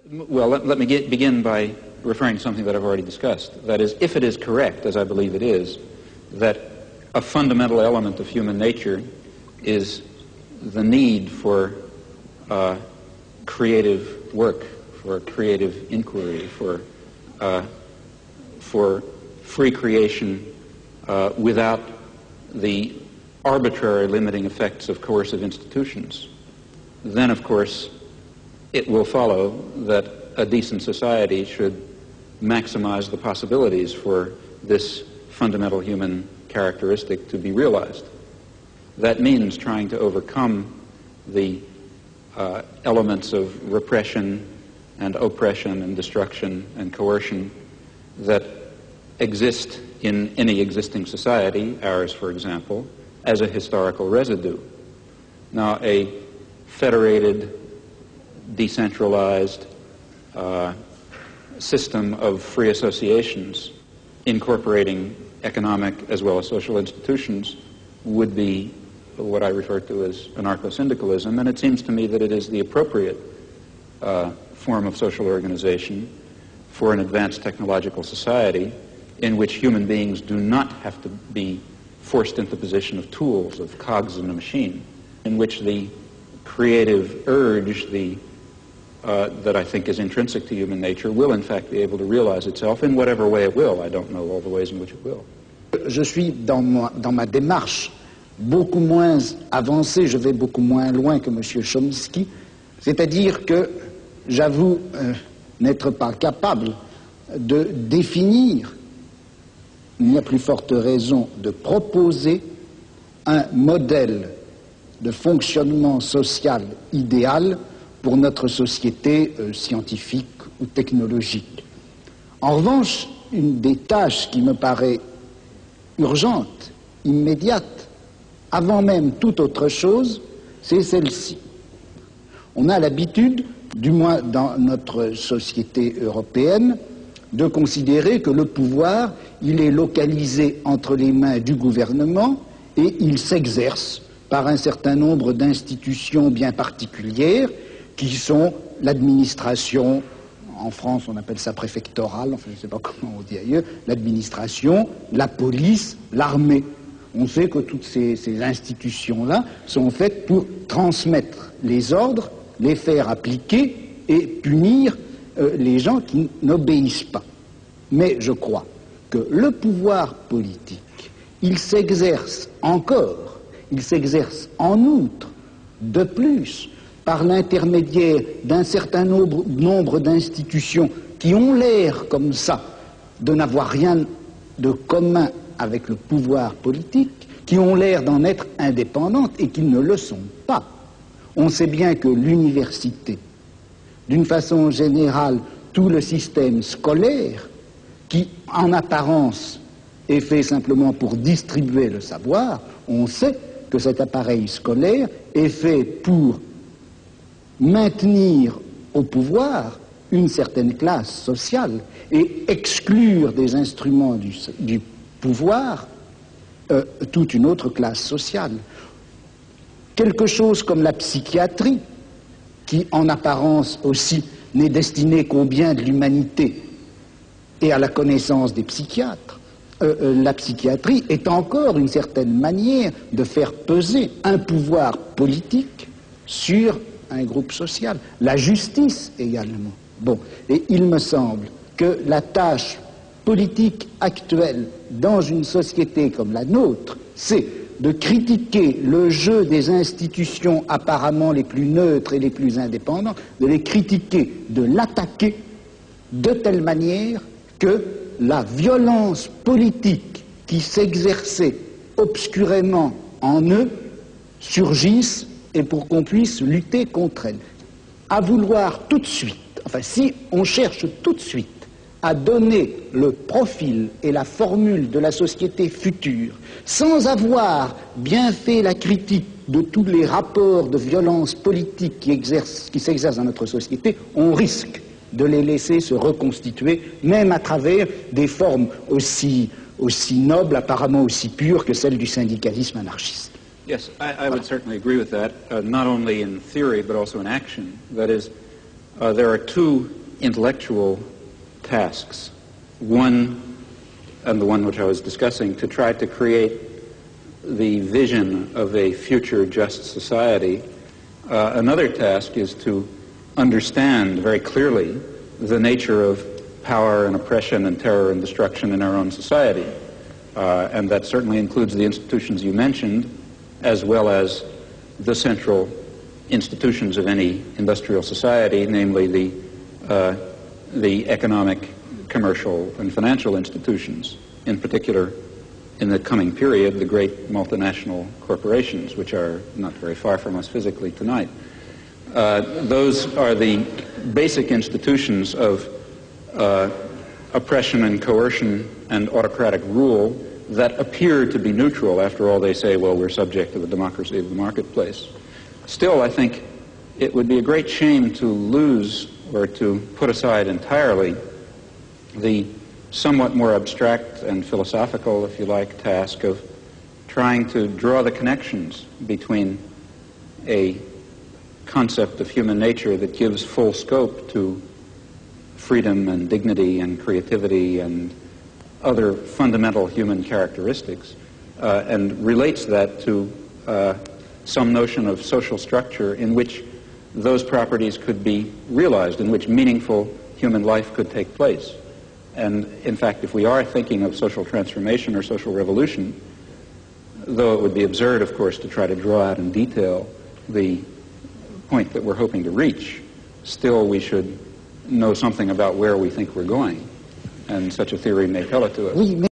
Well, let me begin by referring to something that I've already discussed. That is, if it is correct, as I believe it is, that a fundamental element of human nature is the need for creative work, for creative inquiry, for free creation without the arbitrary limiting effects of coercive institutions, then, of course, it will follow that a decent society should maximize the possibilities for this fundamental human characteristic to be realized. That means trying to overcome the elements of repression and oppression and destruction and coercion that exist in any existing society, ours, for example, as a historical residue. Now, a federated, decentralized system of free associations incorporating economic as well as social institutions would be what I refer to as anarcho-syndicalism, and it seems to me that it is the appropriate form of social organization for an advanced technological society in which human beings do not have to be forced into the position of tools, of cogs in a machine, in which the creative urge, that I think is intrinsic to human nature, will in fact be able to realize itself in whatever way it will. I don't know all the ways in which it will. Je suis dans ma démarche beaucoup moins avancée, je vais beaucoup moins loin que M. Chomsky, c'est-à-dire que j'avoue n'être pas capable de définir, il n'y a plus forte raison de proposer un modèle de fonctionnement social idéal pour notre société scientifique ou technologique. En revanche, une des tâches qui me paraît urgente, immédiate, avant même toute autre chose, c'est celle-ci. On a l'habitude, du moins dans notre société européenne, de considérer que le pouvoir, il est localisé entre les mains du gouvernement et il s'exerce par un certain nombre d'institutions bien particulières qui sont l'administration, en France on appelle ça préfectorale, enfin je ne sais pas comment on dit ailleurs, l'administration, la police, l'armée. On sait que toutes ces institutions-là sont faites pour transmettre les ordres, les faire appliquer et punir les gens qui n'obéissent pas. Mais je crois que le pouvoir politique, il s'exerce encore, il s'exerce en outre, de plus, par l'intermédiaire d'un certain nombre d'institutions qui ont l'air comme ça de n'avoir rien de commun avec le pouvoir politique, qui ont l'air d'en être indépendantes et qui ne le sont pas. On sait bien que l'université, d'une façon générale, tout le système scolaire, qui en apparence est fait simplement pour distribuer le savoir, on sait que cet appareil scolaire est fait pour maintenir au pouvoir une certaine classe sociale et exclure des instruments du pouvoir toute une autre classe sociale. Quelque chose comme la psychiatrie, qui en apparence aussi n'est destinée qu'au bien de l'humanité et à la connaissance des psychiatres, la psychiatrie est encore une certaine manière de faire peser un pouvoir politique sur un groupe social. La justice également. Bon, et il me semble que la tâche politique actuelle dans une société comme la nôtre, c'est de critiquer le jeu des institutions apparemment les plus neutres et les plus indépendantes, de les critiquer, de l'attaquer de telle manière que la violence politique qui s'exerçait obscurément en eux surgisse et pour qu'on puisse lutter contre elle. À vouloir tout de suite, enfin si on cherche tout de suite à donner le profil et la formule de la société future, sans avoir bien fait la critique de tous les rapports de violence politique qui s'exercent dans notre société, on risque de les laisser se reconstituer, même à travers des formes aussi nobles, apparemment aussi pures que celles du syndicalisme anarchiste. Yes, I would certainly agree with that, not only in theory but also in action. That is, there are two intellectual tasks. One, and the one which I was discussing, to try to create the vision of a future just society. Another task is to understand very clearly the nature of power and oppression and terror and destruction in our own society. And that certainly includes the institutions you mentioned, as well as the central institutions of any industrial society, namely the economic, commercial, and financial institutions, in particular, in the coming period, the great multinational corporations, which are not very far from us physically tonight. Those are the basic institutions of oppression and coercion and autocratic rule that appear to be neutral. After all, they say, well, we're subject to the democracy of the marketplace. Still, I think it would be a great shame to lose or to put aside entirely the somewhat more abstract and philosophical, if you like, task of trying to draw the connections between a concept of human nature that gives full scope to freedom and dignity and creativity and other fundamental human characteristics, and relates that to some notion of social structure in which those properties could be realized, in which meaningful human life could take place. And in fact, if we are thinking of social transformation or social revolution, though it would be absurd, of course, to try to draw out in detail the point that we're hoping to reach, still we should know something about where we think we're going. And such a theory may tell it to us. Oui,